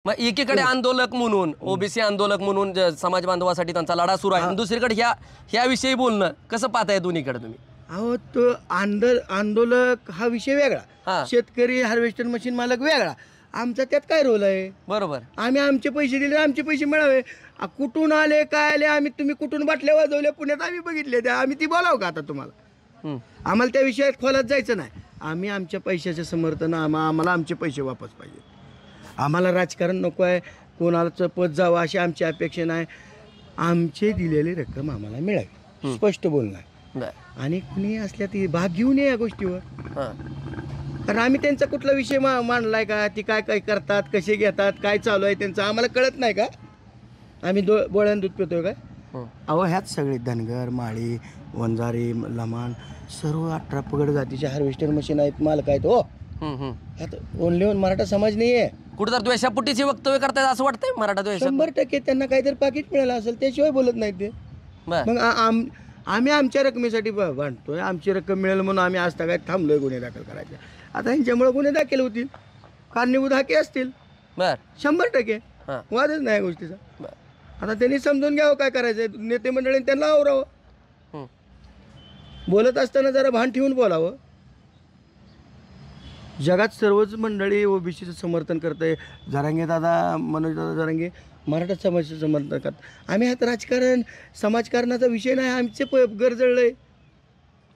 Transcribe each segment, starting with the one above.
मग एकीकडे आंदोलक म्हणून ओबीसी आंदोलक म्हणून समाज बांधवासाठी त्यांचा लढा सुरू आहे, दुसरीकडे ह्या विषयी बोलणं कसं पाहताय दोन्हीकडे तुम्ही? अहो तो आंदोलक हा विषय वेगळा, शेतकरी हार्वेस्टर मशीन मालक वेगळा, आमचा त्यात काय रोल आहे? बरोबर, आम्ही आमचे पैसे दिले, आमचे पैसे मिळावे. कुठून आले काय आले, आम्ही तुम्ही कुठून बाटल्या वाजवल्या पुण्यात आम्ही बघितले त्या, आम्ही ती बोलाव का आता तुम्हाला? आम्हाला त्या विषयात खोलात जायचं नाही. आम्ही आमच्या पैशाचे समर्थन, आम्हाला आमचे पैसे वापस पाहिजे. आम्हाला राजकारण नको आहे, कोणाचं पद जावं अशी आमची अपेक्षा नाही. आमचे दिलेली रक्कम आम्हाला मिळावी, स्पष्ट बोलणं आहे. आणि कुणी असल्या ती भाग घेऊन ये या गोष्टीवर, कारण आम्ही त्यांचा कुठला विषय मांडलाय का, ती काय काय करतात, कसे घेतात, काय चालू आहे त्यांचं आम्हाला कळत नाही का? आम्ही बोळ्यान दूध पितोय काय? अहो ह्यात सगळे धनगर, माळी, वंजारी, लमाण सर्व 18 पगड जातीचे हार्वेस्टर मशीन आहेत, मालक आहेत. हो, ह्यात ओनली मराठा समाज नाही आहे. कुठं तर द्वेषापुटीची वक्तव्य करतायत असं वाटतंय मराठा द्वेष? 100% त्यांना काहीतरी पाकिट मिळालं असेल त्याशिवाय बोलत नाहीत ते. मग आम्ही आमच्या रकमेसाठी भांडतोय, आमची रक्कम मिळेल म्हणून आम्ही आज काय थांबलोय गुन्हे दाखल करायचे. आता ह्यांच्यामुळे गुन्हे दाखल होतील, कारणीभूत हाके असतील. 100% वादच नाही गोष्टीचा. आता त्यांनी समजून घ्यावं काय करायचं, नेते मंडळींनी त्यांना आवरावं. बोलत असताना जरा भान ठेवून बोलावं. जगात सर्वच मंडळी ओबीसीचं समर्थन करत आहे. जरांगे दादा, मनोज दादा जरांगे मराठा समाजाचं समर्थन करतात. आम्ही ह्यात राजकारण समाजकारणाचा विषय नाही, आमचे घर जळलंय,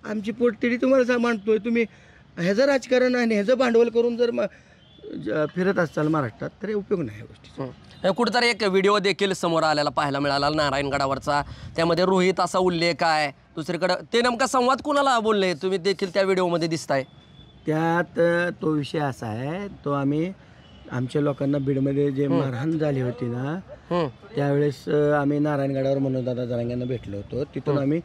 आमची पोटतिडी तुम्हाला मांडतोय. तुम्ही ह्याचं राजकारण आणि ह्याचं भांडवल करून जर फिरत असाल महाराष्ट्रात तर उपयोग नाही या गोष्टीचा. कुठेतरी एक व्हिडिओ देखील समोर आलेला पाहायला मिळाला नारायणगडावरचा, त्यामध्ये रोहित असा उल्लेख आहे. दुसरीकडं ते नेमका संवाद कुणाला बोलले तुम्ही देखील त्या व्हिडिओमध्ये दिसताय? त्यात तो विषय असा आहे, तो आम्ही आमच्या लोकांना बीडमध्ये जे मारहाण झाली होती ना, त्यावेळेस आम्ही नारायणगडावर मनोजदादा जरांगेंना भेटलो होतो. तिथून आम्ही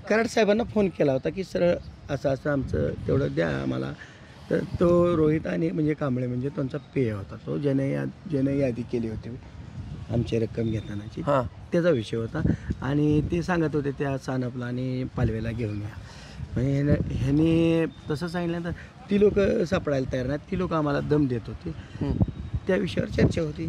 कराड साहेबांना फोन केला होता की सरळ असं असं आमचं तेवढं द्या आम्हाला. तर तो रोहित आणि म्हणजे कांबळे म्हणजे त्यांचा पेय होता, तो ज्याने यादी केली होती आमची रक्कम घेतानाची, त्याचा विषय होता. आणि ते सांगत होते त्या सानपला आणि पालवेला घेऊन या. म्हणजे ह्याने तसं सांगितलं तर ती लोक सापडायला तयार नाहीत, ती लोक आम्हाला दम देत होती, त्या विषयावर चर्चा होती.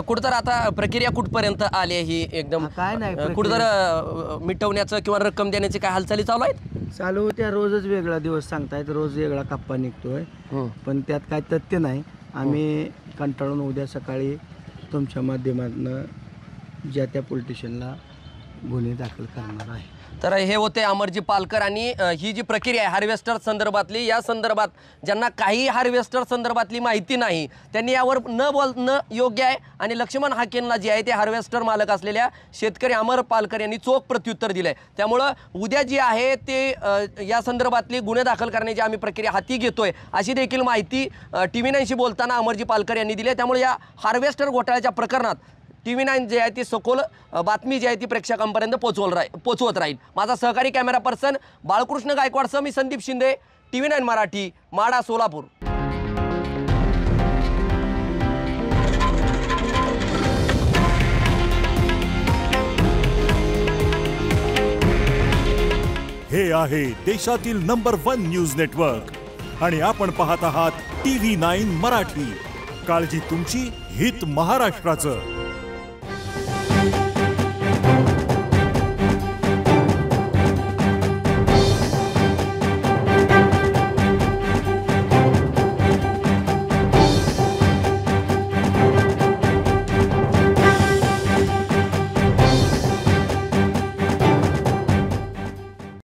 कुठं आता प्रक्रिया कुठपर्यंत आली आहे ही? एकदम काय नाही, कुठं मिटवण्याचं किंवा रक्कम देण्याची काय हालचाली चालू आहेत? चालू होत्या. रोजच वेगळा दिवस सांगतायत, रोज वेगळा कप्पा निघतोय, पण त्यात काय तथ्य नाही. आम्ही कंटाळून उद्या सकाळी तुमच्या माध्यमातून ज्या त्या पोलिटिशियनला गुन्हे दाखल करणार आहे. तर हे होते अमरजी पालकर. आणि ही जी प्रक्रिया आहे हार्वेस्टर संदर्भातली, या संदर्भात ज्यांना काही हार्वेस्टर संदर्भातली माहिती नाही त्यांनी यावर न बोलणं योग्य आहे. आणि लक्ष्मण हाकेंना जे आहे ते हार्वेस्टर मालक असलेल्या शेतकरी अमर पालकर यांनी चोख प्रत्युत्तर दिलं आहे. त्यामुळं उद्या जी आहे ते या संदर्भातली गुन्हे दाखल करण्याची आम्ही प्रक्रिया हाती घेतोय अशी देखील माहिती TV9शी बोलताना अमरजी पालकर यांनी दिली आहे. त्यामुळे या हार्वेस्टर घोटाळ्याच्या प्रकरणात TV9 जे आहे ती सखोल बातमी जी आहे ती प्रेक्षकांपर्यंत पोचवत राहील. माझा सहकारी कॅमेरा पर्सन बाळकृष्ण गायकवाडसह मी संदीप शिंदे, TV9 मराठी, माढा, सोलापूर. हे आहे देशातील नंबर 1 न्यूज नेटवर्क आणि आपण पाहत आहात TV9 मराठी. काळजी तुमची, हित महाराष्ट्राचं.